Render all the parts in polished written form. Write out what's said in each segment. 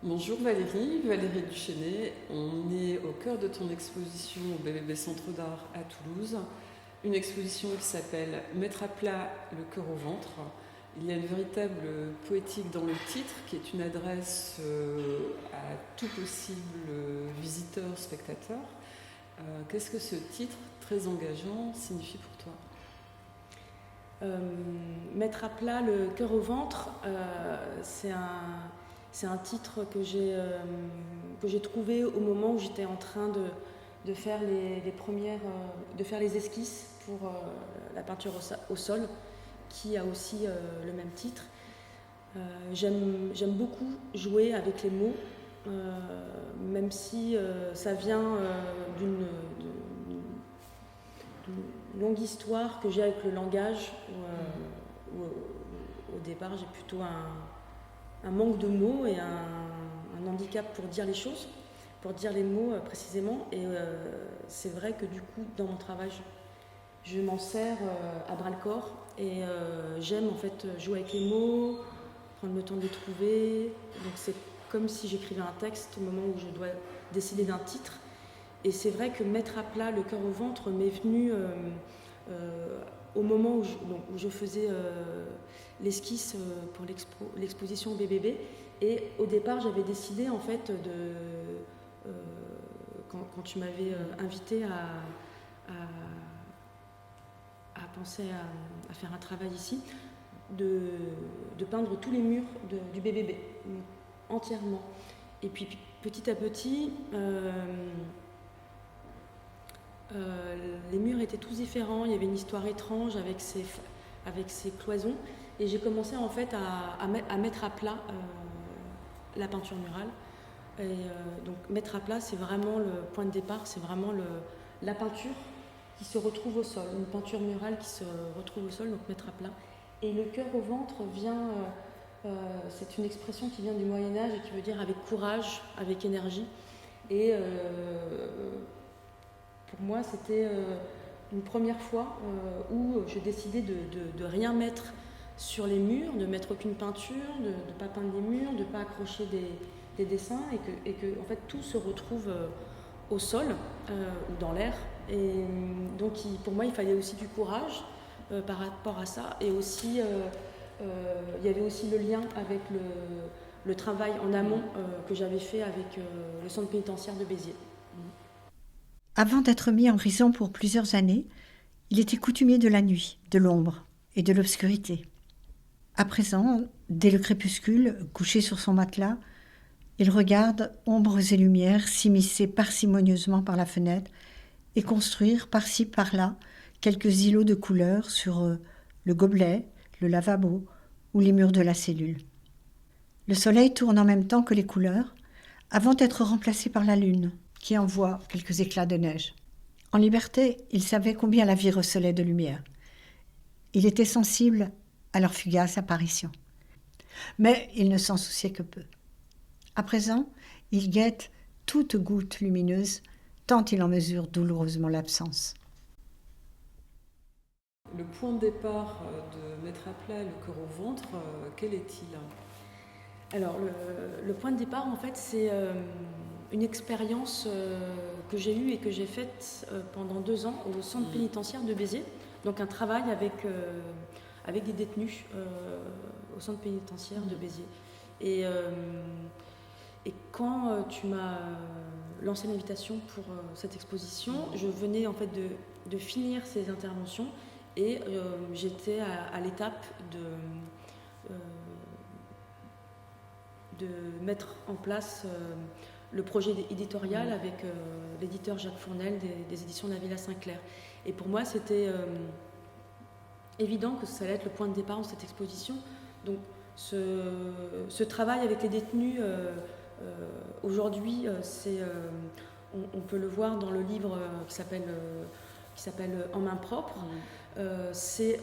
Bonjour Valérie, Valérie Duchesnay. On est au cœur de ton exposition au BBB Centre d'Art à Toulouse. Une exposition qui s'appelle Mettre à plat le cœur au ventre. Il y a une véritable poétique dans le titre qui est une adresse à tout possible visiteur, spectateur. Qu'est-ce que ce titre très engageant signifie pour toi ? Mettre à plat le cœur au ventre, c'est un titre que j'ai trouvé au moment où j'étais en train de faire de faire les esquisses pour la peinture au sol, qui a aussi le même titre. J'aime beaucoup jouer avec les mots, même si ça vient d'une longue histoire que j'ai avec le langage, où au départ j'ai plutôt un manque de mots et un handicap pour dire les choses, pour dire les mots précisément. Et c'est vrai que du coup, dans mon travail, je m'en sers à bras-le-corps et j'aime en fait jouer avec les mots, prendre le temps de les trouver. Donc c'est comme si j'écrivais un texte au moment où je dois décider d'un titre. Et c'est vrai que mettre à plat le cœur au ventre m'est venu au moment où je faisais l'esquisse pour l'exposition BBB. Et au départ, j'avais décidé en fait quand tu m'avais invité à penser à faire un travail ici, de peindre tous les murs du BBB, entièrement. Et puis petit à petit, les murs étaient tous différents, il y avait une histoire étrange avec ces cloisons, et j'ai commencé en fait à mettre à plat la peinture murale. Et donc mettre à plat, c'est vraiment le point de départ, c'est vraiment la peinture qui se retrouve au sol, une peinture murale qui se retrouve au sol, donc mettre à plat. Et le cœur au ventre vient, c'est une expression qui vient du Moyen-Âge et qui veut dire avec courage, avec énergie. Et pour moi, c'était une première fois où je décidais de rien mettre sur les murs, de mettre aucune peinture, de ne pas peindre les murs, de ne pas accrocher des dessins, et que en fait, tout se retrouve au sol ou dans l'air. Et donc, pour moi, il fallait aussi du courage par rapport à ça. Et aussi, il y avait aussi le lien avec le travail en amont que j'avais fait avec le centre pénitentiaire de Béziers. Avant d'être mis en prison pour plusieurs années, il était coutumier de la nuit, de l'ombre et de l'obscurité. À présent, dès le crépuscule, couché sur son matelas, il regarde ombres et lumières s'immiscer parcimonieusement par la fenêtre et construire par-ci par-là quelques îlots de couleurs sur le gobelet, le lavabo ou les murs de la cellule. Le soleil tourne en même temps que les couleurs, avant d'être remplacé par la lune, qui envoie quelques éclats de neige. En liberté, il savait combien la vie recelait de lumière. Il était sensible à leur fugace apparition. Mais il ne s'en souciait que peu. À présent, il guette toute goutte lumineuse, tant il en mesure douloureusement l'absence. Le point de départ de mettre à plat le cœur au ventre, quel est-il ? Alors, le point de départ, en fait, c'est une expérience que j'ai eue et que j'ai faite pendant 2 ans au centre pénitentiaire de Béziers. Donc, un travail avec des détenus au centre pénitentiaire de Béziers. Et quand tu m'as lancé l'invitation pour cette exposition, je venais en fait de finir ces interventions et j'étais à l'étape de mettre en place le projet éditorial avec l'éditeur Jacques Fournel des éditions de la Villa Saint-Clair. Et pour moi, c'était évident que ça allait être le point de départ de cette exposition. Donc, ce travail avec les détenus, aujourd'hui, on peut le voir dans le livre qui s'appelle En main propre. C'est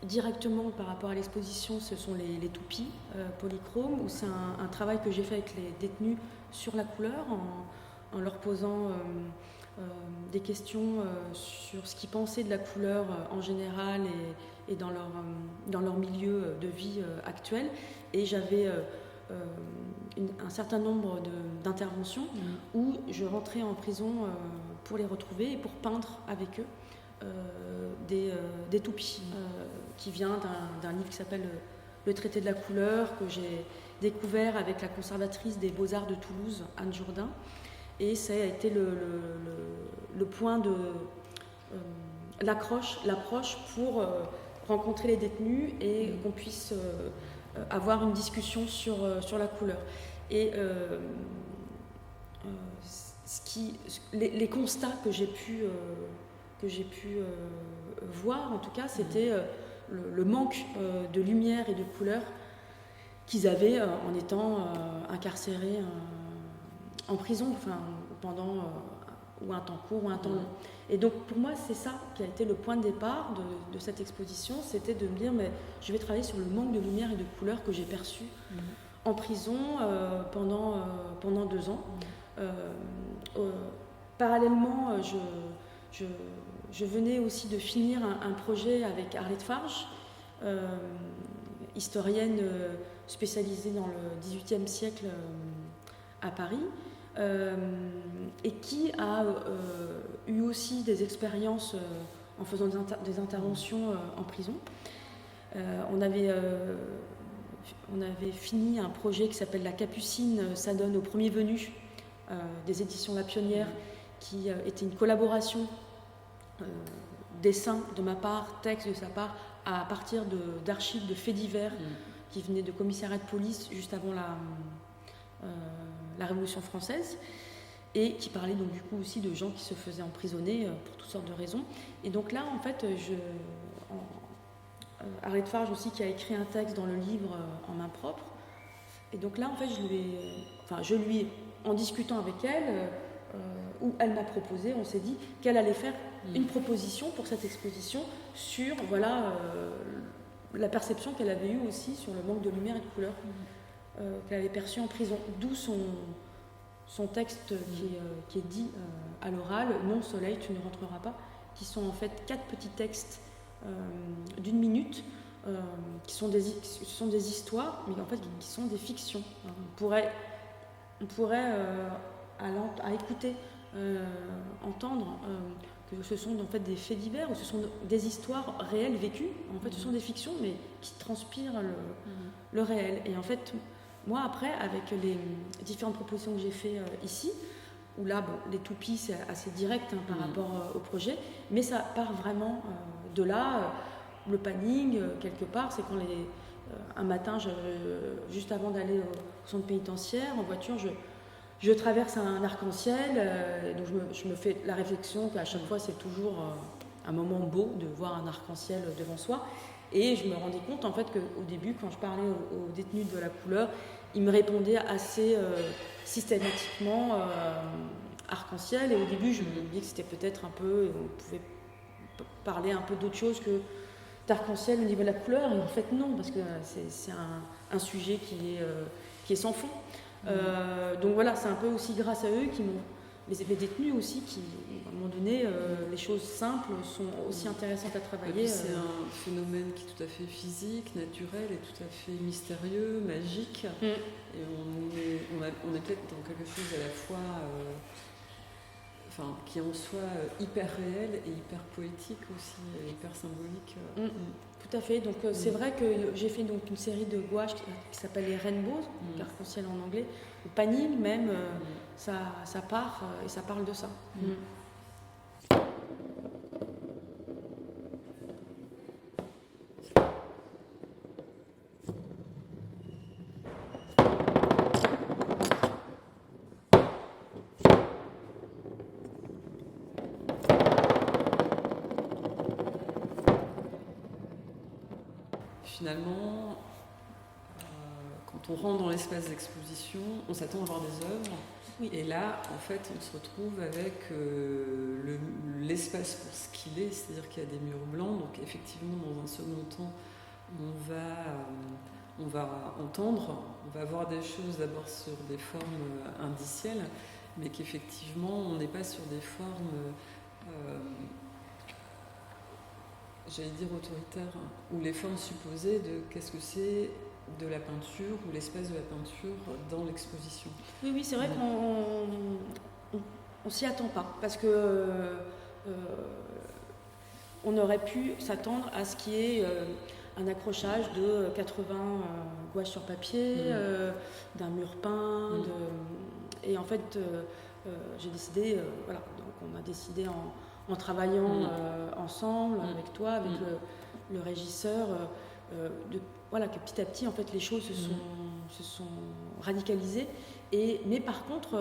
directement par rapport à l'exposition, ce sont les toupies polychromes, où c'est un travail que j'ai fait avec les détenus sur la couleur, en leur posant des questions sur ce qu'ils pensaient de la couleur en général et dans leur milieu de vie actuel. Et j'avais un certain nombre d'interventions où je rentrais en prison pour les retrouver et pour peindre avec eux des toupies qui vient d'un livre qui s'appelle Le traité de la couleur, que j'ai découvert avec la conservatrice des Beaux-Arts de Toulouse, Anne Jourdain. Et ça a été le point de l'approche pour rencontrer les détenus et qu'on puisse avoir une discussion sur la couleur. Et les constats que j'ai pu voir, en tout cas, c'était le manque de lumière et de couleur qu'ils avaient en étant incarcérés en prison, pendant ou un temps court ou un temps long. Et donc pour moi, c'est ça qui a été le point de départ de cette exposition, c'était de me dire, mais je vais travailler sur le manque de lumière et de couleur que j'ai perçu en prison pendant 2 ans. Parallèlement, je venais aussi de finir un projet avec Arlette Farge, historienne spécialisée dans le XVIIIe siècle à Paris, et qui a eu aussi des expériences en faisant des interventions en prison. On avait fini un projet qui s'appelle La Capucine s'adonne au premier venu des éditions La Pionnière, qui était une collaboration dessin de ma part, texte de sa part, à partir d'archives de faits divers qui venaient de commissariats de police juste avant la Révolution française, et qui parlait donc du coup aussi de gens qui se faisaient emprisonner pour toutes sortes de raisons. Et donc là, en fait, Arlette Farge aussi, qui a écrit un texte dans le livre en main propre. Et donc là, en fait, je lui ai, en discutant avec elle, où elle m'a proposé, on s'est dit qu'elle allait faire une proposition pour cette exposition sur la perception qu'elle avait eue aussi sur le manque de lumière et de couleur qu'elle avait perçu en prison. D'où son texte qui est dit à l'oral, Non soleil, tu ne rentreras pas, qui sont en fait 4 petits textes d'1 minute, qui sont des histoires, mais en fait qui sont des fictions. On pourrait à écouter, entendre que ce sont en fait des faits divers, ou ce sont des histoires réelles vécues. En fait, ce sont des fictions, mais qui transpirent le réel. Et en fait, moi, après, avec les différentes propositions que j'ai faites ici, où là, les toupies, c'est assez direct par rapport au projet, mais ça part vraiment de là. Le planning, quelque part, c'est quand un matin, juste avant d'aller au centre pénitentiaire, en voiture, je traverse un arc-en-ciel, donc je me fais la réflexion qu'à chaque fois, c'est toujours un moment beau de voir un arc-en-ciel devant soi. Et je me rendais compte, en fait, qu'au début, quand je parlais aux détenus de la couleur, ils me répondaient assez systématiquement arc-en-ciel. Et au début, je me disais que c'était peut-être un peu, on pouvait parler un peu d'autre chose que d'arc-en-ciel au niveau de la couleur. Et en fait, non, parce que c'est un sujet qui est sans fond. Donc voilà, c'est un peu aussi grâce à eux les détenus aussi, qui, à un moment donné, les choses simples sont aussi intéressantes à travailler. C'est un phénomène qui est tout à fait physique, naturel et tout à fait mystérieux, magique. Et on est peut-être dans quelque chose à la fois qui en soit hyper réel et hyper poétique aussi, et hyper symbolique. Tout à fait. Donc c'est vrai que j'ai fait donc une série de gouaches qui s'appelle les Rainbows, arc-en-ciel en anglais. Le panning même, ça part et ça parle de ça. Finalement, quand on rentre dans l'espace d'exposition, on s'attend à voir des œuvres. Oui. Et là, en fait, on se retrouve avec l'espace pour ce qu'il est, c'est-à-dire qu'il y a des murs blancs. Donc effectivement, dans un second temps, on va entendre, on va voir des choses d'abord sur des formes indicielles, mais qu'effectivement, on n'est pas sur des formes... j'allais dire autoritaire, ou les formes supposées de qu'est-ce que c'est de la peinture ou l'espace de la peinture dans l'exposition. Oui, c'est vrai qu'on s'y attend pas, parce que on aurait pu s'attendre à ce qu'il y ait un accrochage de 80 gouaches sur papier, d'un mur peint, et en fait j'ai décidé, voilà, donc on a décidé en travaillant ensemble avec toi, avec le régisseur, voilà, que petit à petit en fait les choses se sont radicalisées, mais par contre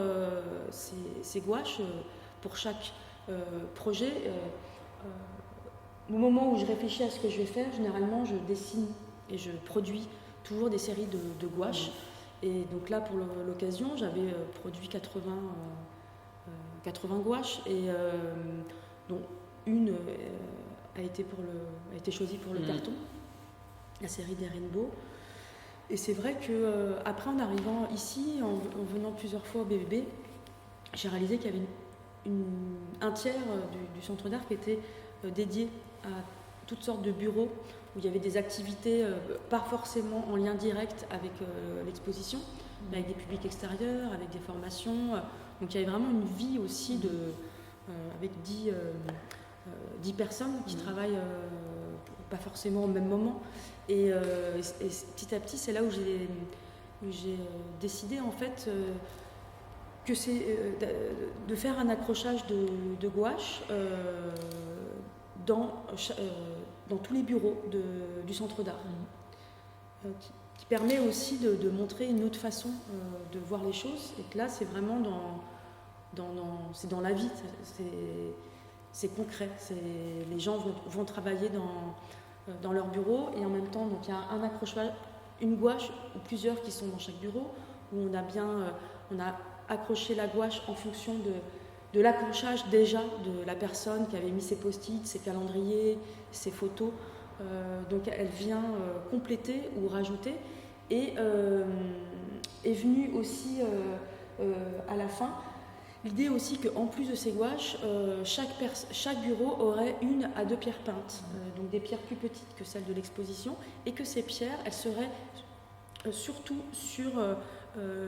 ces gouaches pour chaque projet, au moment où je réfléchis à ce que je vais faire, généralement je dessine et je produis toujours des séries de gouaches. Et donc là, pour l'occasion, j'avais produit 80 gouaches, et dont une a été choisie pour le carton, la série des Rainbow. Et c'est vrai que après, en arrivant ici, en venant plusieurs fois au BBB, j'ai réalisé qu'il y avait un tiers du centre d'art qui était dédié à toutes sortes de bureaux où il y avait des activités pas forcément en lien direct avec l'exposition, mais avec des publics extérieurs, avec des formations. Donc il y avait vraiment une vie aussi avec 10 personnes qui travaillent pas forcément au même moment. Et petit à petit, c'est là où j'ai décidé en fait que c'est de faire un accrochage de gouache dans tous les bureaux du centre d'art, qui permet aussi de montrer une autre façon de voir les choses, et que là c'est vraiment c'est dans la vie, c'est concret, les gens vont travailler dans leur bureau, et en même temps donc il y a un accrochage, une gouache ou plusieurs qui sont dans chaque bureau, où on a accroché la gouache en fonction de l'accrochage déjà de la personne qui avait mis ses post-it, ses calendriers, ses photos. Donc elle vient compléter ou rajouter, et est venue aussi à la fin l'idée aussi qu'en plus de ces gouaches, chaque bureau aurait 1 à 2 pierres peintes, donc des pierres plus petites que celles de l'exposition, et que ces pierres, elles seraient surtout sur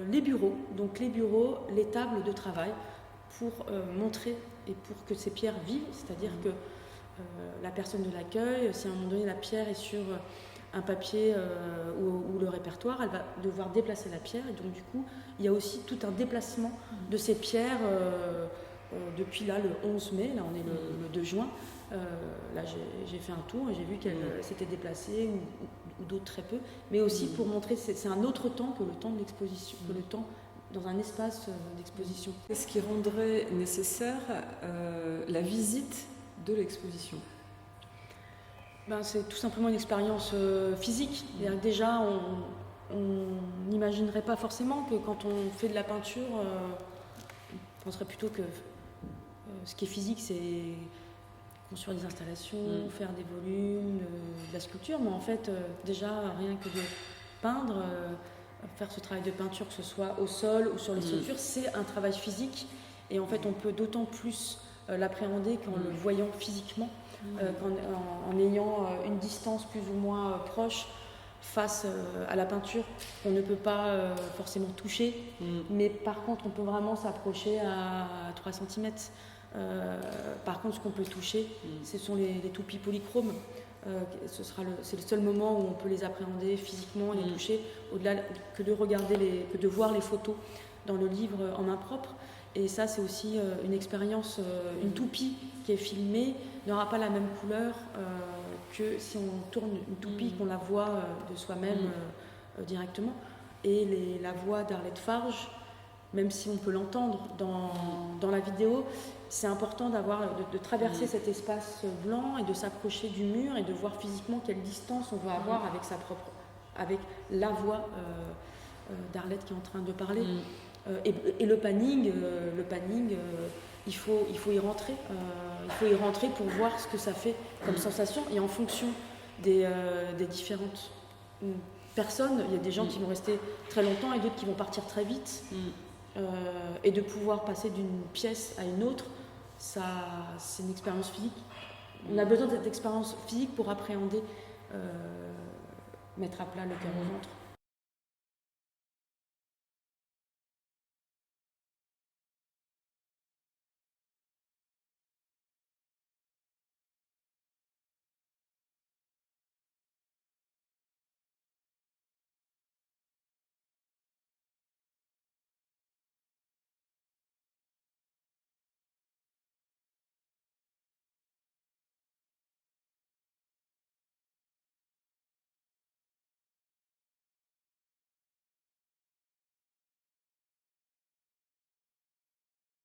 les bureaux, donc les bureaux, les tables de travail, pour montrer et pour que ces pierres vivent, c'est-à-dire que la personne de l'accueil, si à un moment donné la pierre est sur un papier ou le répertoire, elle va devoir déplacer la pierre, et donc du coup il y a aussi tout un déplacement de ces pierres depuis là le 11 mai, là on est le 2 juin, là j'ai fait un tour et j'ai vu qu'elle s'était déplacée ou d'autres très peu, mais aussi pour montrer que c'est un autre temps que le temps de l'exposition, que le temps dans un espace d'exposition. Qu'est-ce qui rendrait nécessaire la visite de l'exposition ? C'est tout simplement une expérience physique. Déjà, on n'imaginerait pas forcément que quand on fait de la peinture, on penserait plutôt que ce qui est physique, c'est construire des installations, faire des volumes, de la sculpture. Mais en fait, déjà, rien que de peindre, faire ce travail de peinture, que ce soit au sol ou sur les structures, c'est un travail physique. Et en fait, on peut d'autant plus l'appréhender qu'en le voyant physiquement, en ayant une distance plus ou moins proche face à la peinture qu'on ne peut pas forcément toucher, mais par contre on peut vraiment s'approcher à 3 cm. Par contre, ce qu'on peut toucher, ce sont les toupies polychromes. C'est le seul moment où on peut les appréhender physiquement, les toucher, au-delà que de regarder que de voir les photos dans le livre en main propre. Et ça, c'est aussi une expérience. Une toupie qui est filmée n'aura pas la même couleur que si on tourne une toupie, qu'on la voit de soi-même directement. Et la voix d'Arlette Farge, même si on peut l'entendre dans la vidéo, c'est important de traverser cet espace blanc et de s'approcher du mur et de voir physiquement quelle distance on va avoir avec la voix d'Arlette qui est en train de parler. Et le panning, il faut y rentrer. Il faut y rentrer pour voir ce que ça fait comme sensation. Et en fonction des différentes personnes, il y a des gens qui vont rester très longtemps et d'autres qui vont partir très vite. Et de pouvoir passer d'une pièce à une autre, ça, c'est une expérience physique. On a besoin de cette expérience physique pour appréhender, mettre à plat le cœur au ventre.